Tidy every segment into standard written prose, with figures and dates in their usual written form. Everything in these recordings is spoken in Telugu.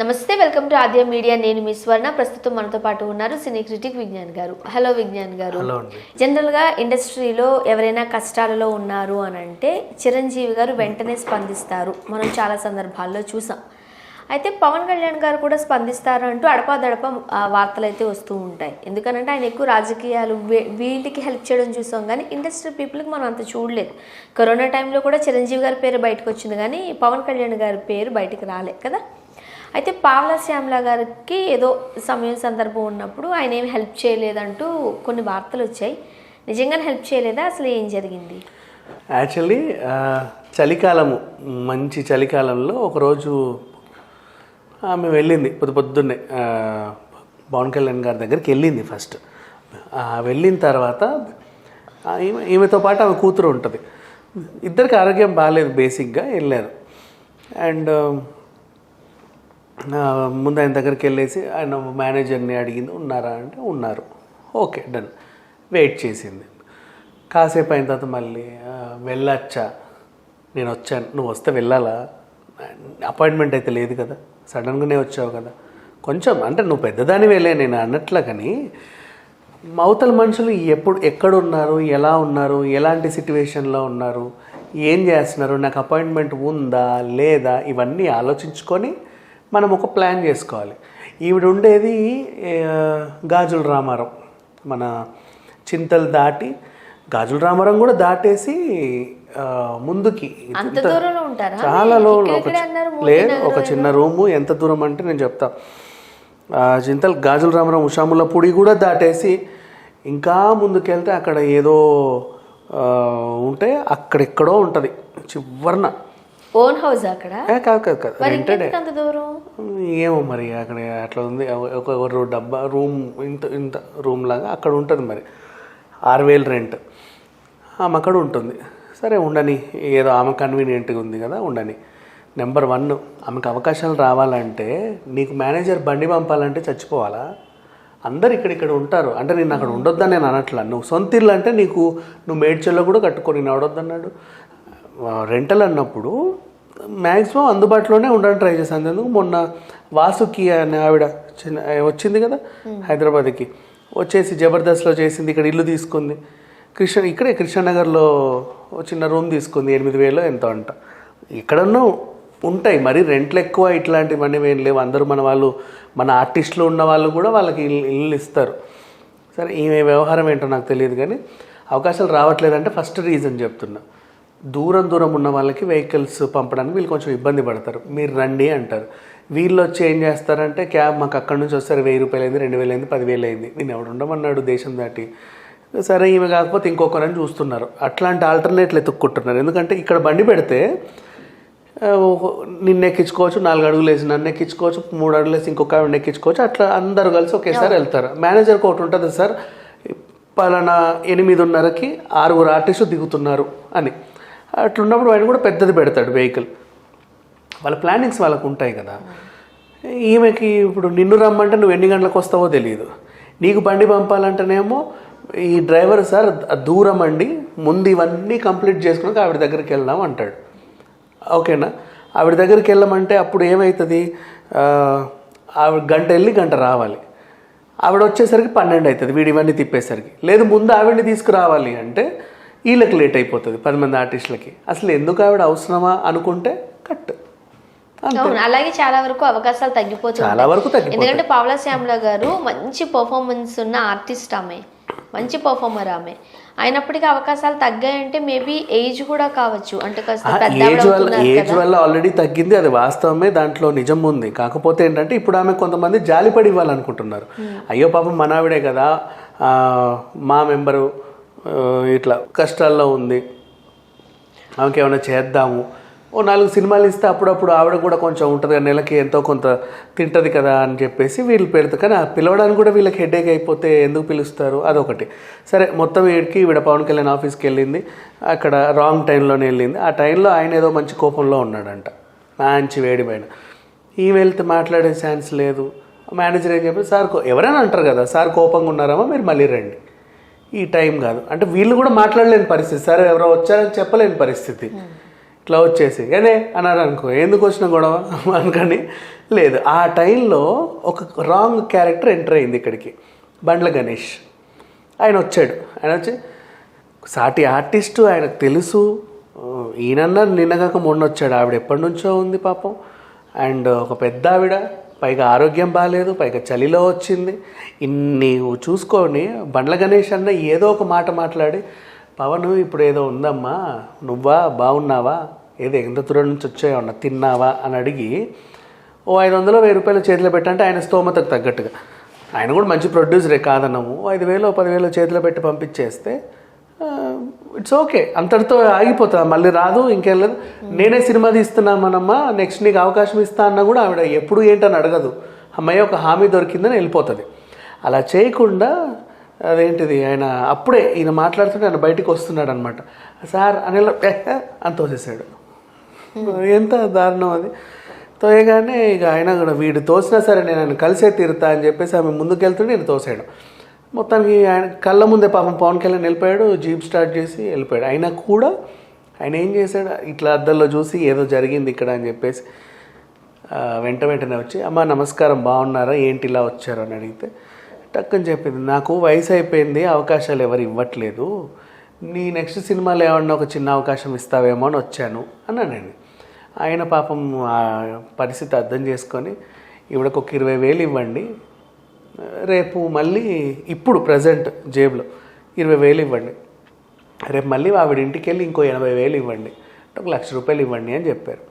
నమస్తే, వెల్కమ్ టు ఆద్య మీడియా. నేను మీ స్వర్ణ. ప్రస్తుతం మనతో పాటు ఉన్నారు సినీ క్రిటిక్ విజ్ఞాన్ గారు. హలో విజ్ఞాన్ గారు. జనరల్గా ఇండస్ట్రీలో ఎవరైనా కష్టాలలో ఉన్నారు అని అంటే చిరంజీవి గారు వెంటనే స్పందిస్తారు, మనం చాలా సందర్భాల్లో చూసాం. అయితే పవన్ కళ్యాణ్ గారు కూడా స్పందిస్తారు అంటూ అడపాదడప వార్తలు అయితే వస్తూ ఉంటాయి. ఎందుకనంటే ఆయన ఎక్కువ రాజకీయాలు వీటికి హెల్ప్ చేయడం చూసాం, కానీ ఇండస్ట్రీ పీపుల్కి మనం అంత చూడలేదు. కరోనా టైంలో కూడా చిరంజీవి గారి పేరు బయటకు వచ్చింది, కానీ పవన్ కళ్యాణ్ గారి పేరు బయటకు రాలే కదా. అయితే పావలా శ్యామల గారికి ఏదో సందర్భం ఉన్నప్పుడు ఆయన ఏమి హెల్ప్ చేయలేదంటూ కొన్ని వార్తలు వచ్చాయి. నిజంగానే హెల్ప్ చేయలేదా? అసలు ఏం జరిగింది? యాక్చువల్లీ చలికాలము, మంచి చలికాలంలో ఒకరోజు ఆమె వెళ్ళింది పొద్దున్నే పవన్ కళ్యాణ్ గారి దగ్గరికి వెళ్ళింది. ఫస్ట్ వెళ్ళిన తర్వాత ఈమెతో పాటు ఆమె కూతురు ఉంటుంది. ఇద్దరికి ఆరోగ్యం బాగాలేదు, బేసిక్గా వెళ్ళారు. అండ్ ముందు ఆయన దగ్గరికి వెళ్ళేసి ఆయన మేనేజర్ని అడిగింది, ఉన్నారా అంటే ఉన్నారు, ఓకే డన్. వెయిట్ చేసింది. కాసేపు అయిన తర్వాత మళ్ళీ వెళ్ళొచ్చా, నేను వచ్చాను, నువ్వు వస్తే వెళ్ళాలా, అపాయింట్మెంట్ అయితే లేదు కదా, సడన్గానే వచ్చావు కదా, కొంచెం అంటే నువ్వు పెద్దదాని వెళ్ళే నేను అన్నట్లా. కానీ అవతల మనుషులు ఎక్కడున్నారు, ఎలా ఉన్నారు, ఎలాంటి సిట్యువేషన్లో ఉన్నారు, ఏం చేస్తున్నారు, నాకు అపాయింట్మెంట్ ఉందా లేదా, ఇవన్నీ ఆలోచించుకొని మనం ఒక ప్లాన్ చేసుకోవాలి. ఈవిడ ఉండేది గాజుల రామారం, మన చింతలు దాటి గాజుల రామారం కూడా దాటేసి ముందుకి చాలా లేదు, ఒక చిన్న రూము. ఎంత దూరం అంటే నేను చెప్తా, చింతలు గాజుల రామారం ఉషాముల పొడి కూడా దాటేసి ఇంకా ముందుకెళ్తే అక్కడ ఏదో ఉంటే అక్కడెక్కడో ఉంటుంది చివరన. ఓన్ హౌస్ అక్కడ రెంటెడ్. ఏమో మరి అక్కడ అట్లా ఉంది, ఒక డబ్బా రూమ్, ఇంత రూమ్ లాగా అక్కడ ఉంటుంది. మరి 6,000 రెంట్. ఆమె అక్కడ ఉంటుంది. సరే ఉండని, ఏదో ఆమె కన్వీనియంట్గా ఉంది కదా ఉండని. నెంబర్ 1, ఆమెకు అవకాశాలు రావాలంటే నీకు మేనేజర్ బండి పంపాలంటే చచ్చిపోవాలా? అందరు ఇక్కడ ఉంటారు అంటే నేను అక్కడ ఉండొద్దని నేను అనట్లా. నువ్వు సొంత ఇల్లు అంటే నువ్వు మేడ్చల్లో కూడా కట్టుకొని నేను అవడొద్దన్నాడు. రెంటల్ అన్నప్పుడు మ్యాక్సిమం అందుబాటులోనే ఉండడానికి ట్రై చేశాను. ఎందుకు మొన్న వాసుకి అనే ఆవిడ వచ్చింది కదా హైదరాబాద్కి, వచ్చేసి జబర్దస్త్లో చేసింది, ఇక్కడ ఇల్లు తీసుకుంది. ఇక్కడే కృష్ణనగర్లో చిన్న రూమ్ తీసుకుంది, 8,000 ఎంతో అంట. ఎక్కడన్నా ఉంటాయి మరి రెంట్లు ఎక్కువ, ఇట్లాంటివన్నీ ఏం లేవు. అందరూ మన ఆర్టిస్టులు ఉన్న వాళ్ళు కూడా వాళ్ళకి ఇల్లు ఇస్తారు. సరే ఈమె వ్యవహారం ఏంటో నాకు తెలియదు, కానీ అవకాశాలు రావట్లేదంటే ఫస్ట్ రీజన్ చెప్తున్నా. దూరం ఉన్న వాళ్ళకి వెహికల్స్ పంపడానికి వీళ్ళు కొంచెం ఇబ్బంది పడతారు. మీరు రండి అంటారు. వీళ్ళు వచ్చి ఏం చేస్తారంటే క్యాబ్ మాకు అక్కడి నుంచి వస్తారు, 1,000 రూపాయలు అయింది, 2,000 అయింది, 10,000 అయింది. నేను ఎవడు ఉండమన్నాడు దేశం దాటి. సరే ఈమె కాకపోతే ఇంకొకరని చూస్తున్నారు. అట్లాంటి ఆల్టర్నేట్లు ఎత్తుక్కుంటున్నారు. ఎందుకంటే ఇక్కడ బండి పెడితే నిన్ను ఎక్కించుకోవచ్చు, 4 అడుగులు వేసి నన్ను ఎక్కించుకోవచ్చు, 3 అడుగులు వేసి ఇంకొక ఆవిడని ఎక్కించుకోవచ్చు. అట్లా అందరు కలిసి ఒకేసారి వెళ్తారు. మేనేజర్కి ఒకటి ఉంటుంది, సార్ పలానా 8:30కి 6 ఆర్టిస్టు దిగుతున్నారు అని. అట్లున్నప్పుడు వాడిని కూడా పెద్దది పెడతాడు వెహికల్. వాళ్ళ ప్లానింగ్స్ వాళ్ళకు ఉంటాయి కదా. ఈమెకి ఇప్పుడు నిన్ను రమ్మంటే నువ్వు ఎన్ని గంటలకు వస్తావో తెలియదు. నీకు బండి పంపాలంటేనేమో ఈ డ్రైవర్ సార్ దూరం అండి, ముందు ఇవన్నీ కంప్లీట్ చేసుకున్నాక ఆవిడ దగ్గరికి వెళ్దాం అంటాడు. ఓకేనా? ఆవిడ దగ్గరికి వెళ్ళమంటే అప్పుడు ఏమవుతుంది, ఆవిడ గంట వెళ్ళి గంట రావాలి. ఆవిడ వచ్చేసరికి 12 అవుతుంది వీడు ఇవన్నీ తిప్పేసరికి. లేదు ముందు ఆవిడని తీసుకురావాలి అంటే వీళ్ళకి లేట్ అయిపోతుంది, 10 మంది ఆర్టిస్టులకి. అసలు ఎందుకు ఆవిడ అవసరమా అనుకుంటే కట్. అలాగే చాలా వరకు అవకాశాలు తగ్గిపోతుంది. ఎందుకంటే పావలా శ్యామల గారు మంచి పర్ఫార్మెన్స్ ఉన్న ఆర్టిస్ట్, ఆమె మంచి పర్ఫార్మర్. ఆమె అయినప్పటికీ అవకాశాలు తగ్గాయంటే మేబీ ఏజ్ కూడా కావచ్చు. అంటే ఏజ్ వల్ల ఆల్రెడీ తగ్గింది, అది వాస్తవమే, దాంట్లో నిజం ఉంది. కాకపోతే ఏంటంటే ఇప్పుడు ఆమె కొంతమంది జాలిపడి ఇవ్వాలనుకుంటున్నారు. అయ్యో పాపం మనావిడే కదా, మా మెంబరు ఇట్లా కష్టాల్లో ఉంది, ఆమెకి ఏమైనా చేద్దాము, ఓ 4 సినిమాలు ఇస్తే అప్పుడప్పుడు ఆవిడ కూడా కొంచెం ఉంటుంది కదా, నెలకి ఎంతో కొంత తింటుంది కదా అని చెప్పేసి వీళ్ళు పెడతారు. కానీ పిలవడానికి కూడా వీళ్ళకి హెడేక్ అయిపోతే ఎందుకు పిలుస్తారు, అదొకటి. సరే మొత్తం ఈవిడ పవన్ కళ్యాణ్ ఆఫీస్కి వెళ్ళింది, అక్కడ రాంగ్ టైంలోనే వెళ్ళింది. ఆ టైంలో ఆయన ఏదో మంచి కోపంలో ఉన్నాడంట, మంచి వేడి పైన. ఈమె వెళ్తే మాట్లాడే ఛాన్స్ లేదు. మేనేజర్ ఏం చెప్పి, సార్ ఎవరైనా అంటారు కదా, సార్ కోపంగా ఉన్నారామా మీరు మళ్ళీ రండి, ఈ టైం కాదు అంటే వీళ్ళు కూడా మాట్లాడలేని పరిస్థితి. సరే ఎవరో వచ్చారని చెప్పలేని పరిస్థితి. ఇట్లా వచ్చేసి ఏనే అన్నారు అనుకో, ఎందుకు వచ్చిన గొడవ అనుకని లేదు. ఆ టైంలో ఒక రాంగ్ క్యారెక్టర్ ఎంటర్ అయింది ఇక్కడికి. బండ్ల గణేష్ ఆయన వచ్చాడు. ఆయన వచ్చి సాటి ఆర్టిస్టు, ఆయనకు తెలుసు. ఈయనన్నా నిన్నగాక మొన్న వచ్చాడు, ఆవిడ ఎప్పటి నుంచో ఉంది పాపం. అండ్ ఒక పెద్ద ఆవిడ, పైగా ఆరోగ్యం బాగాలేదు, పైగా చలిలో వచ్చింది. ఇన్ని చూసుకొని బండ్ల గణేష్ అన్న ఏదో ఒక మాట మాట్లాడి, పవన్ ఇప్పుడు ఏదో ఉందమ్మా, నువ్వా బాగున్నావా, ఏదో ఎంత దూరం నుంచి వచ్చాయన్నా తిన్నావా అని అడిగి ఓ 500 1000 రూపాయలు చేతిలో పెట్టంటే ఆయన స్తోమతకు తగ్గట్టుగా, ఆయన కూడా మంచి ప్రొడ్యూసరే కాదన్నాము, 5000 10,000 చేతిలో పెట్టి పంపించేస్తే ఇట్స్ ఓకే, అంతటితో ఆగిపోతా, మళ్ళీ రాదు, ఇంకేం లేదు. నేనే సినిమా తీస్తున్నామనమ్మా, నెక్స్ట్ నీకు అవకాశం ఇస్తా అన్నా కూడా ఆవిడ ఎప్పుడు ఏంటని అడగదు. అమ్మాయి ఒక హామీ దొరికిందని వెళ్ళిపోతుంది. అలా చేయకుండా అదేంటిది ఆయన అప్పుడే ఈయన మాట్లాడుతుంటే ఆయన బయటికి వస్తున్నాడు అనమాట. సార్ అని అని తోసేసాడు. ఎంత దారుణం అది. తోయగానే ఇక ఆయన కూడా వీడు తోసినా సరే నేను ఆయన కలిసే తీరుతా అని చెప్పేసి ఆమె ముందుకు వెళ్తుంటే నేను తోసాడు. మొత్తానికి ఆయన కళ్ళ ముందే పాపం పవన్ కళ్యాణ్ వెళ్ళిపోయాడు, జీప్ స్టార్ట్ చేసి వెళ్ళిపోయాడు. అయినా కూడా ఆయన ఏం చేశాడు, ఇట్లా అద్దంలో చూసి ఏదో జరిగింది ఇక్కడ అని చెప్పేసి వెంటనే వచ్చి అమ్మ నమస్కారం బాగున్నారా, ఏంటి ఇలా వచ్చారు అని అడిగితే టక్కని చెప్పింది, నాకు వయసు అయిపోయింది, అవకాశాలు ఎవరు ఇవ్వట్లేదు, నీ నెక్స్ట్ సినిమాలో ఏమన్నా ఒక చిన్న అవకాశం ఇస్తావేమో అని వచ్చాను అన్నానండి. ఆయన పాపం ఆ పరిస్థితి అర్థం చేసుకొని ఇవిడకు ఒక 20,000 ఇవ్వండి, రేపు మళ్ళీ ఇప్పుడు ప్రజెంట్ జేబులో 20,000 ఇవ్వండి, రేపు మళ్ళీ ఆవిడ ఇంటికి వెళ్ళి ఇంకో 80,000 ఇవ్వండి, 1,00,000 రూపాయలు ఇవ్వండి అని చెప్పారు.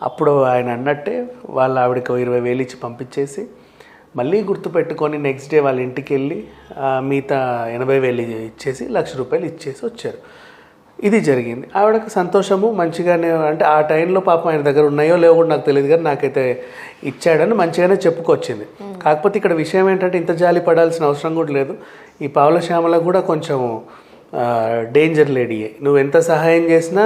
అప్పుడు ఆయన అన్నట్టే వాళ్ళ ఆవిడకి 20,000 ఇచ్చి పంపించేసి మళ్ళీ గుర్తుపెట్టుకొని నెక్స్ట్ డే వాళ్ళ ఇంటికి వెళ్ళి మిగతా 80,000 ఇచ్చేసి 1,00,000 రూపాయలు ఇచ్చేసి వచ్చారు. ఇది జరిగింది. ఆవిడకి సంతోషము మంచిగానే, అంటే ఆ టైంలో పాపం ఆయన దగ్గర ఉన్నాయో లేవో కూడా నాకు తెలియదు, కానీ నాకైతే ఇచ్చాడని మంచిగానే చెప్పుకొచ్చింది. కాకపోతే ఇక్కడ విషయం ఏంటంటే ఇంత జాలి పడాల్సిన అవసరం కూడా లేదు. ఈ పావుల శ్యామల కూడా కొంచెం డేంజర్ లేడీయే, నువ్వు ఎంత సహాయం చేసినా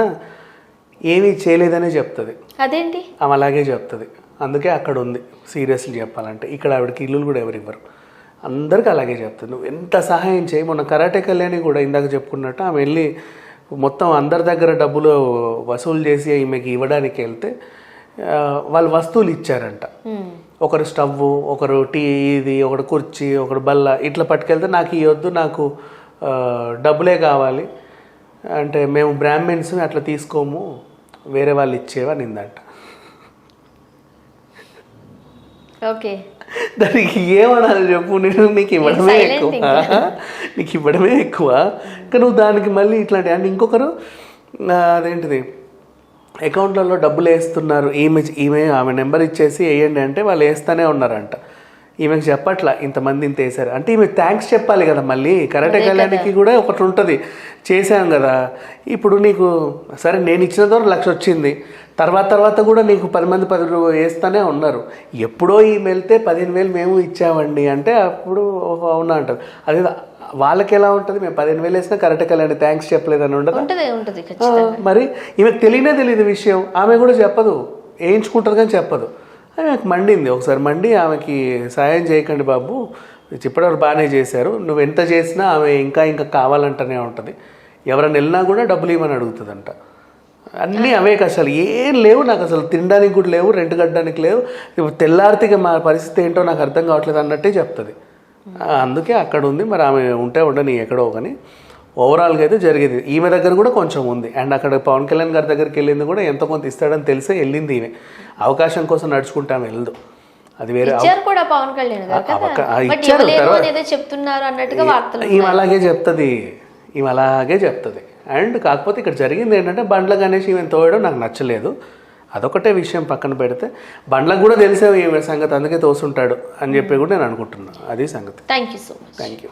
ఏమీ చేయలేదనే చెప్తుంది. అదేంటి ఆమె అలాగే చెప్తుంది. అందుకే అక్కడ ఉంది. సీరియస్లీ చెప్పాలంటే ఇక్కడ ఆవిడకి ఇల్లులు కూడా ఎవరు ఇవ్వరు, అందరికీ అలాగే చెప్తుంది. నువ్వు ఎంత సహాయం చేయి. మొన్న కరాటే కళ్యాణి కూడా ఇందాక చెప్పుకున్నట్టు ఆమె వెళ్ళి మొత్తం అందరి దగ్గర డబ్బులు వసూలు చేసి ఈమెకి ఇవ్వడానికి వెళ్తే వాళ్ళు వస్తువులు ఇచ్చారంట. ఒకరు స్టవ్, ఒకరు టీ, ఇది ఒకరు కుర్చీ, ఒకరు బల్ల, ఇట్లా పట్టుకెళ్తే నాకు ఈ వద్దు, నాకు డబ్బులే కావాలి అంటే మేము బ్రాహ్మిన్స్ అట్లా తీసుకోము, వేరే వాళ్ళు ఇచ్చేవా నిందంట. ఓకే, దానికి ఏమనాలి చెప్పు, నేను నీకు ఇవ్వడమే ఎక్కువ, నీకు ఇవ్వడమే ఎక్కువ, ఇంకా నువ్వు దానికి మళ్ళీ ఇట్లాంటి. అండ్ ఇంకొకరు అదేంటిది అకౌంట్లలో డబ్బులు వేస్తున్నారు, ఆమె నెంబర్ ఇచ్చేసి వేయండి అంటే వాళ్ళు వేస్తూనే ఉన్నారంట. ఈమెకు చెప్పట్లా ఇంతమంది ఇంత వేసారు అంటే ఈమె థ్యాంక్స్ చెప్పాలి కదా. మళ్ళీ కరాటే కళ్యాణికి కూడా ఒకటి ఉంటుంది, చేశాం కదా ఇప్పుడు నీకు సరే నేను ఇచ్చిన ద్వారా 1,00,000 వచ్చింది, తర్వాత కూడా నీకు 10 మంది 10 వేస్తూనే ఉన్నారు, ఎప్పుడో ఈమె వెళ్తే 15,000 మేము ఇచ్చామండి అంటే అప్పుడు అవునా అంటారు. అదే వాళ్ళకి ఎలా ఉంటుంది, మేము 15,000 వేసినా కరాటే కళ్యాణి థ్యాంక్స్ చెప్పలేదని ఉండదు. మరి ఈమెకు తెలియదు విషయం, ఆమె కూడా చెప్పదు, వేయించుకుంటుంది కానీ చెప్పదు. ఆమెకు మండింది ఒకసారి, మండి ఆమెకి సాయం చేయకండి బాబు, ఇప్పటివరకు బాగానే చేశారు, నువ్వు ఎంత చేసినా ఆమె ఇంకా కావాలంటనే ఉంటుంది, ఎవరైనా వెళ్ళినా కూడా డబ్బులు ఇవ్వమని అడుగుతుందంట. అన్నీ అవే కష్టాలు, ఏం లేవు నాకు అసలు, తినడానికి కూడా లేవు, రెంట్ కట్టడానికి లేవు, తెల్లారితిగా మా పరిస్థితి ఏంటో నాకు అర్థం కావట్లేదు అన్నట్టే చెప్తుంది. అందుకే అక్కడ ఉంది. మరి ఆమె ఉంటే ఉండని ఎక్కడో కానీ ఓవరాల్గా అయితే జరిగేది. ఈమె దగ్గర కూడా కొంచెం ఉంది. అండ్ అక్కడ పవన్ కళ్యాణ్ గారి దగ్గరికి వెళ్ళింది కూడా ఎంతో కొంత ఇస్తాడని తెలిసే వెళ్ళింది ఈమె, అవకాశం కోసం నడుచుకుంటాము వెళ్ళదు. అది వేరే కూడా పవన్ కళ్యాణ్ ఇచ్చారు. ఈమె అలాగే చెప్తుంది. అండ్ కాకపోతే ఇక్కడ జరిగింది ఏంటంటే బండ్ల గణేష్ ఈమె తోయడం నాకు నచ్చలేదు, అదొకటే విషయం పక్కన పెడితే బండ్లకు కూడా తెలిసే ఈమె సంగతి, అందుకే తోసుంటాడు అని చెప్పి కూడా నేను అనుకుంటున్నాను. అది సంగతి. Thank you so much. Thank you.